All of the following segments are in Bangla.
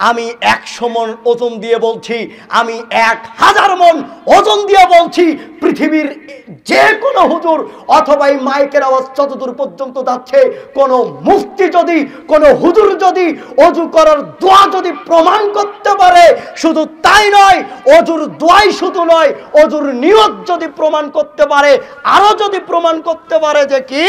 আমি 100 মণ ওজন দিয়ে বলছি, আমি 1000 মণ ওজন দিয়ে বলছি, পৃথিবীর যে কোনো হুজুর অথবা এই মাইকের আওয়াজ যতদূর পর্যন্ত যাচ্ছে, কোনো মুফতি যদি, কোনো হুজুর যদি ওযু করার দোয়া যদি প্রমাণ করতে পারে, শুধু তাই নয়, ওযুর দোয়াই শুধু নয়, ওযুর নিয়ত যদি প্রমাণ করতে পারে, আরো যদি প্রমাণ করতে পারে যে কি,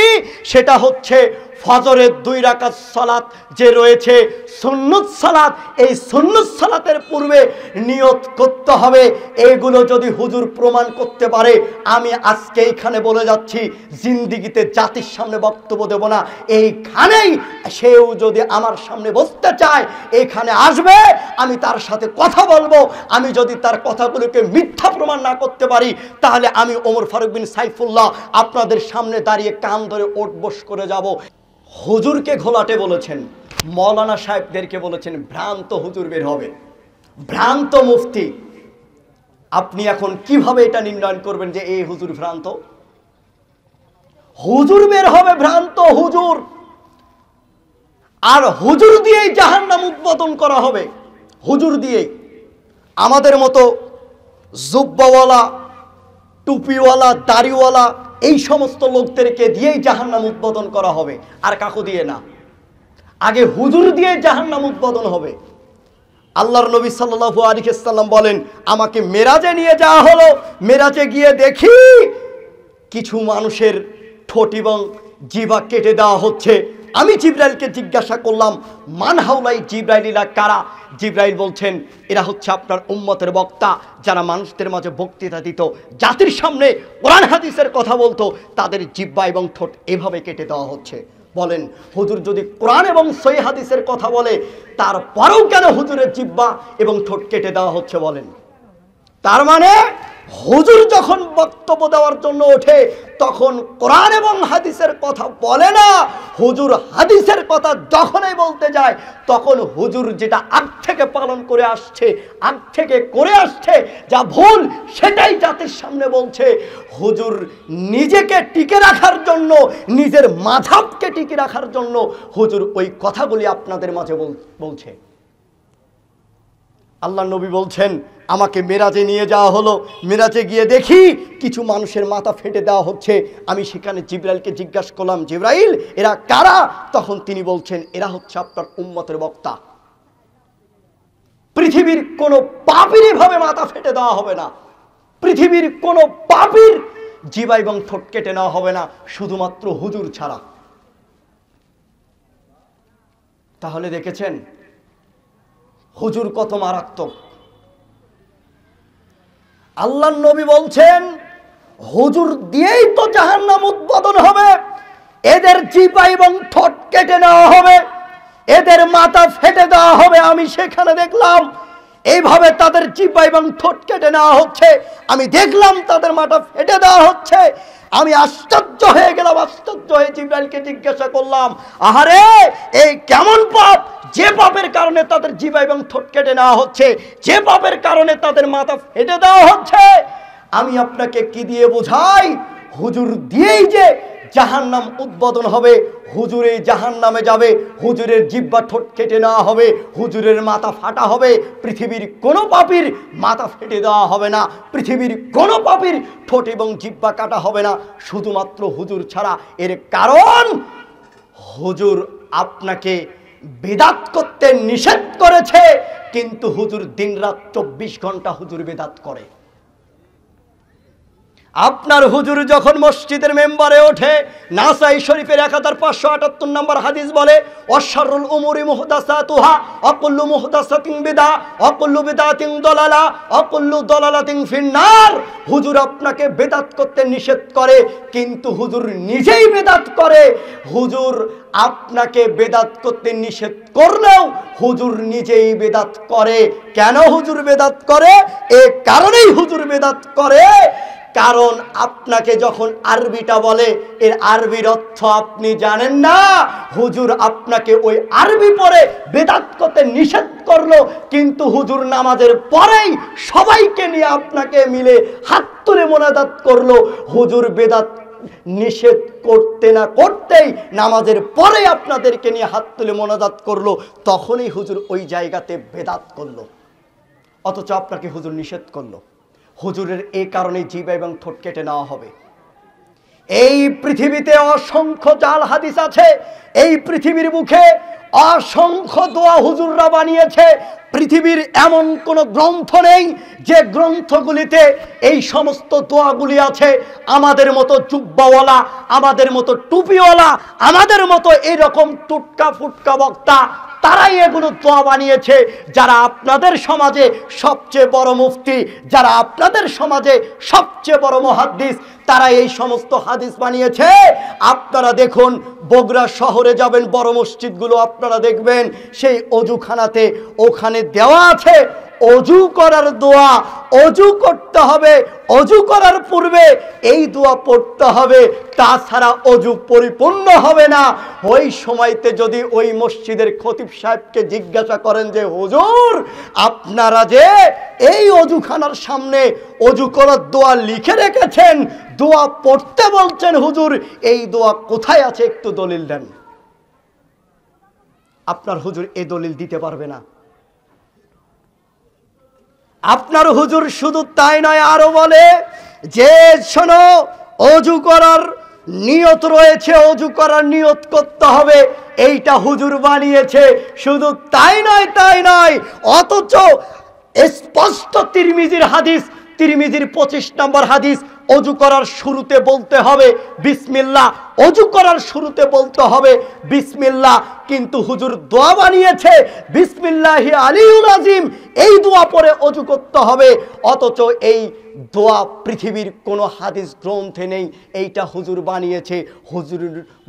সেটা হচ্ছে ফজরের 2 রাকাত সালাত যে রয়েছে সুন্নত সালাত, এই সুন্নত সালাতের পূর্বে নিয়ত করতে হবে, এইগুলো যদি হুজুর প্রমাণ করতে পারে, আমি আজকে এইখানে বলে যাচ্ছি, জিন্দিগিতে জাতির সামনে বক্তব্য দেব না, এইখানেই সেও যদি আমার সামনে বসতে চায় এখানে আসবে, আমি তার সাথে কথা বলবো। আমি যদি তার কথাগুলোকে মিথ্যা প্রমাণ না করতে পারি, তাহলে আমি ওমর ফারুক বিন সাইফুল্লাহ আপনাদের সামনে দাঁড়িয়ে কান ধরে ওঠবোস করে যাব। হুজুরকে ঘোলাটে বলেছেন, মৌলানা সাহেবদেরকে বলেছেন ভ্রান্ত হুজুর বের হবে, ভ্রান্ত মুফতি। আপনি এখন কিভাবে এটা নির্ণয় করবেন যে এই হুজুর ভ্রান্ত? হুজুর বের হবে ভ্রান্ত হুজুর, আর হুজুর দিয়েই জাহান্নাম উদ্বোধন করা হবে, হুজুর দিয়েই। আমাদের মতো জুব্বাওয়ালা, টুপিওয়ালা, দাড়িওয়ালা এই সমস্ত লোকদেরকে দিয়েই জাহান্নাম উদ্বোধন করা হবে, আর কাকু দিয়ে না। আগে হুজুর দিয়ে জাহান্নাম উদ্বোধন হবে। আল্লাহর নবী সাল্লাল্লাহু আলাইহি ওয়াসাল্লাম বলেন, আমাকে মেরাজে নিয়ে যাওয়া হলো, মেরাজে গিয়ে দেখি কিছু মানুষের ঠোঁট এবং জিহ্বা কেটে দেওয়া হচ্ছে। আমি জিবরাইলকে জিজ্ঞাসা করলাম, মান হাউলাই জিবরাইলিলা কারা? জিবরাইল বলছেন, এরা হচ্ছে আপনার উম্মতের বক্তা, যারা মানুষদের মাঝে বক্তৃতা দিত, জাতির সামনে কোরআন হাদিসের কথা বলতো, তাদের জিহ্বা এবং ঠোঁট এভাবে কেটে দেওয়া হচ্ছে। বলেন, হুজুর যদি কোরআন এবং সহিহ হাদিসের কথা বলে, তারপরেও কেন হুজুরের জিহ্বা এবং ঠোঁট কেটে দেওয়া হচ্ছে বলেন? তার মানে হুজুর যখন বক্তব্য দেওয়ার জন্য ওঠে, তখন কোরআন এবং হাদিসের কথা বলে না। হুজুর হাদিসের কথা যখনই বলতে যায়, তখন হুজুর যেটা আগ থেকে পালন করে আসছে, আগ থেকে করে আসছে, যা ভুল সেটাই জাতির সামনে বলছে। হুজুর নিজেকে টিকে রাখার জন্য, নিজের মাযহাবকে টিকে রাখার জন্য হুজুর ওই কথাগুলি আপনাদের মাঝে বলছে। আল্লাহ নবী বলছেন, আমাকে মেরাজে নিয়ে যাওয়া হলো, মেরাজে গিয়ে দেখি কিছু মানুষের মাথা ফেটে দেওয়া হচ্ছে। আমি সেখানে জিবরাইলকে জিজ্ঞাসা করলাম, জিবরাইল এরা কারা? তখন তিনি বলছেন, এরা হচ্ছে আপনার উম্মতের বক্তা। পৃথিবীর কোনো পাপীর এভাবে মাথা ফেটে দেওয়া হবে না, পৃথিবীর কোনো পাপীর জিহ্বা এবং ঠোঁট কেটে নেওয়া হবে না, শুধুমাত্র হুজুর ছাড়া। তাহলে দেখেছেন হুজুর কত মারাত্মক। আল্লাহর নবী বলছেন, হুজুর দিয়েই তো জাহান্নাম উদ্বোধন হবে, এদের জিহ্বা এবং ঠোঁট কেটে নেওয়া হবে, এদের মাথা ফেটে দেওয়া হবে। আমি সেখানে দেখলাম এইভাবে তাদের জিহ্বা এবং ঠোঁট কেটে নেওয়া হচ্ছে, আমি দেখলাম তাদের মাথা ফেটে দেওয়া হচ্ছে। আমি আশ্চর্য হয়ে গেলাম, আশ্চর্য হয়ে জিবরাইলকে জিজ্ঞাসা করলাম, আহারে এই কেমন পাপ, যে পাপের কারণে তাদের জিহ্বা এবং ঠোঁট কেটে নেওয়া হচ্ছে, যে পাপের কারণে তাদের মাথা ফেটে দেওয়া হচ্ছে। আমি আপনাকে কি দিয়ে বোঝাই? হুজুর দিয়েই যে জাহান্নাম উদ্বোধন হবে, হুজুরে জাহান্নামে যাবে, হুজুরের জিহ্বা ঠোঁট কেটে নেওয়া হবে, হুজুরের মাথা ফাটা হবে। পৃথিবীর কোনো পাপীর মাথা ফেটে দেওয়া হবে না, পৃথিবীর কোনো পাপীর ঠোঁট এবং জিহ্বা কাটা হবে না, শুধুমাত্র হুজুর ছাড়া। এর কারণ হুজুর আপনাকে বিদআত করতে নিষেধ করেছে, কিন্তু হুজুর দিনরাত 24 ঘন্টা হুজুর বিদআত করে। আপনার হুজুর যখন মসজিদের মেম্বারে ওঠে, নাসাই শরীফের 1578 নম্বর হাদিস বলে, অশাররুল উমুরি মুহদাসাতুহা ওয়াকুল্লু মুহদাসাতিন বিদআ ওয়াকুল্লু বিদআতিন দালালা ওয়াকুল্লু দালালাতিন ফিন্নার। হুজুর আপনাকে বিদআত করতে নিষেধ করে, কিন্তু হুজুর নিজেই বিদআত করে। হুজুর আপনাকে বিদআত করতে নিষেধ করলেও হুজুর নিজেই বিদআত করে। কেন হুজুর বিদআত করে? এই কারণেই হুজুর বিদআত করে, কারণ আপনাকে যখন আরবিটা বলে, এর আরবির অর্থ আপনি জানেন না। হুজুর আপনাকে ওই আরবি পড়ে বিদআত করতে নিষেধ করলো, কিন্তু হুজুর নামাজের পরেই সবাইকে নিয়ে আপনাকে মিলে হাত তুলে মোনাজাত করলো। হুজুর বিদআত নিষেধ করতে না করতেই নামাজের পরে আপনাদেরকে নিয়ে হাত তুলে মোনাজাত করলো, তখনই হুজুর ওই জায়গাতে বেদাত করলো, অথচ আপনাকে হুজুর নিষেধ করলো। হুজুরের এই কারণে জিহ্বা এবং ঠোঁট কেটে নেওয়া হবে। এই পৃথিবীতে অসংখ্য জাল হাদিস আছে, এই পৃথিবীর মুখে অসংখ্য দোয়া হুজুররা বানিয়েছে। পৃথিবীর এমন কোনো গ্রন্থ নেই যে গ্রন্থগুলিতে এই সমস্ত দোয়াগুলি আছে। আমাদের মতো জুব্বাওয়ালা, আমাদের মতো টুপিওয়ালা, আমাদের মতো এরকম টুটকা ফুটকা বক্তা, তারাই এগুলো দোয়া বানিয়েছে। যারা আপনাদের সমাজে সবচেয়ে বড় মুফতি, যারা আপনাদের সমাজে সবচেয়ে বড় মুহাদ্দিস, তারা এই সমস্ত হাদিস বানিয়েছে। আপনারা দেখুন, বগুড়া শহরে যাবেন, বড় মসজিদগুলো আপনারা দেখবেন, সেই অজুখানাতে ওখানে দেওয়া আছে অজু করার দোয়া। অজু করতে হবে, অজু করার পূর্বে এই দোয়া পড়তে হবে, তাছাড়া অজু পরিপূর্ণ হবে না। ওই সময়তে যদি ওই মসজিদের খতিব সাহেবকে জিজ্ঞাসা করেন যে হুজুর, আপনারা যে এই অজুখানার সামনে অজু করার দোয়া লিখে রেখেছেন, দোয়া পড়তে বলছেন হুজুর, এই দোয়া কোথায় আছে একটু দলিল দেন। আপনার হুজুর এই দলিল দিতে পারবে না। আপনার হুজুর শুধু তাই নয়, আরো বলে যে শোনো, অজু করার নিয়ত রয়েছে, অজু করার নিয়ত করতে হবে, এইটা হুজুর বানিয়েছে। শুধু তাই নয়, অথচ স্পষ্ট তিরমিজির হাদিস, তিরমিজির 25 নম্বর হাদিস, অজু করার শুরুতে বলতে হবে বিসমিল্লাহ, অজু করার শুরুতে বলতে হবে বিসমিল্লাহ। কিন্তু হুজুর দোয়া বানিয়েছে বিসমিল্লাহি আলিউল আযীম, এই দোয়া পরে অজু করতে হবে। অথচ এই দোয়া পৃথিবীর কোনো হাদিস গ্রন্থে নেই, এইটা হুজুর বানিয়েছে, হুজুর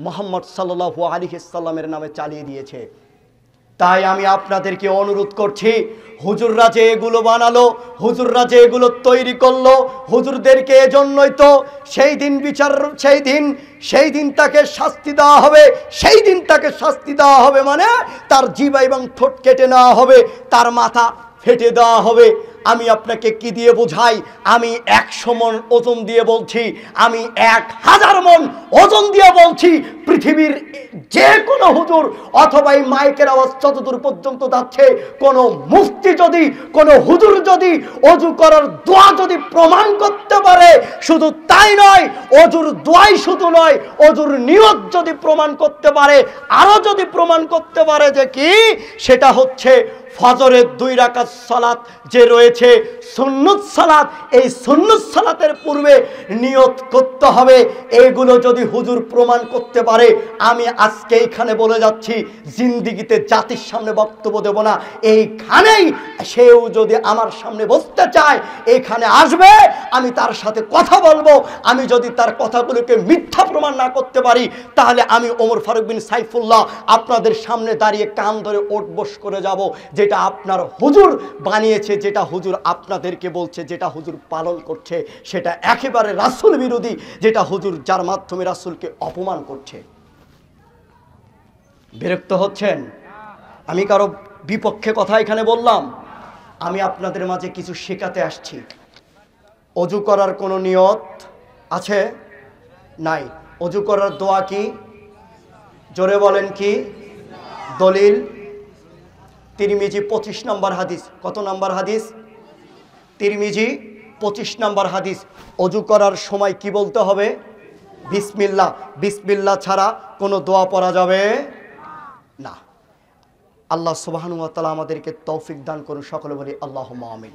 মুহাম্মদ সাল্লাল্লাহু আলাইহি সাল্লামের নামে চালিয়ে দিয়েছে। তাই আমি আপনাদেরকে অনুরোধ করছি, হুজুররা যে এগুলো বানালো, হুজুররা যে এগুলো তৈরি করলো, হুজুরদেরকে এজন্যই তো সেই দিন বিচার, সেই দিন তাকে শাস্তি দেওয়া হবে। সেই দিন তাকে শাস্তি দেওয়া হবে মানে তার জিহ্বা এবং ঠোঁট কেটে নেওয়া হবে, তার মাথা ফেটে দেওয়া হবে। আমি আপনাকে কি দিয়ে বোঝাই? আমি 100 মণ ওজন দিয়ে বলছি, আমি 1000 মণ ওজন দিয়ে বলছি, পৃথিবীর যে কোনো হুজুর অথবা এই মাইকের আওয়াজ যতদূর পর্যন্ত যাচ্ছে, কোনো মুফতি যদি, কোনো হুজুর যদি অজু করার দোয়া যদি প্রমাণ করতে পারে, শুধু তাই নয়, অজুর দোয়াই শুধু নয়, অজুর নিয়ত যদি প্রমাণ করতে পারে, আরো যদি প্রমাণ করতে পারে যে কি, সেটা হচ্ছে ফজরের 2 রাকাত সালাত যে রয়েছে সুন্নত সালাত, এই সুন্নত সালাতের পূর্বে নিয়ত করতে হবে। এইগুলো যদি হুজুর প্রমাণ করতে পারে, আমি আজকে এইখানে বলে যাচ্ছি, জিন্দিগিতে জাতির সামনে বক্তব্য দেব না। এইখানেই সেও যদি আমার সামনে বসতে চায়, এখানে আসবে, আমি তার সাথে কথা বলবো। আমি যদি তার কথাগুলোকে মিথ্যা প্রমাণ না করতে পারি, তাহলে আমি ওমর ফারুক বিন সাইফুল্লাহ আপনাদের সামনে দাঁড়িয়ে কান ধরে ওঠবোস করে যাব। যেটা আপনার হুজুর বানিয়েছে, যেটা হুজুর আপনাদেরকে বলছে, যেটা হুজুর পালন করছে, সেটা একেবারে রাসূল বিরোধী, যেটা হুজুর যার মাধ্যমে রাসূলকে অপমান করছে। বিরক্ত হচ্ছেন? আমি কারো বিপক্ষে কথা এখানে বললাম? আমি আপনাদের মাঝে কিছু শেখাতে আসছি। অজু করার কোনো নিয়ত আছে? নাই। অজু করার দোয়া কি? জোরে বলেন কি? দলিল তিরমিজি 25 নম্বর হাদিস। কত নম্বর হাদিস? তিরমিজি 25 নম্বর হাদিস। অজু করার সময় কি বলতে হবে? বিসমিল্লাহ। বিসমিল্লাহ ছাড়া কোনো দোয়া পড়া যাবে না। আল্লাহ সুবহানাহু ওয়া তাআলা আমাদেরকে তৌফিক দান করুন। সকলে বলি আল্লাহুম্মা আমিন।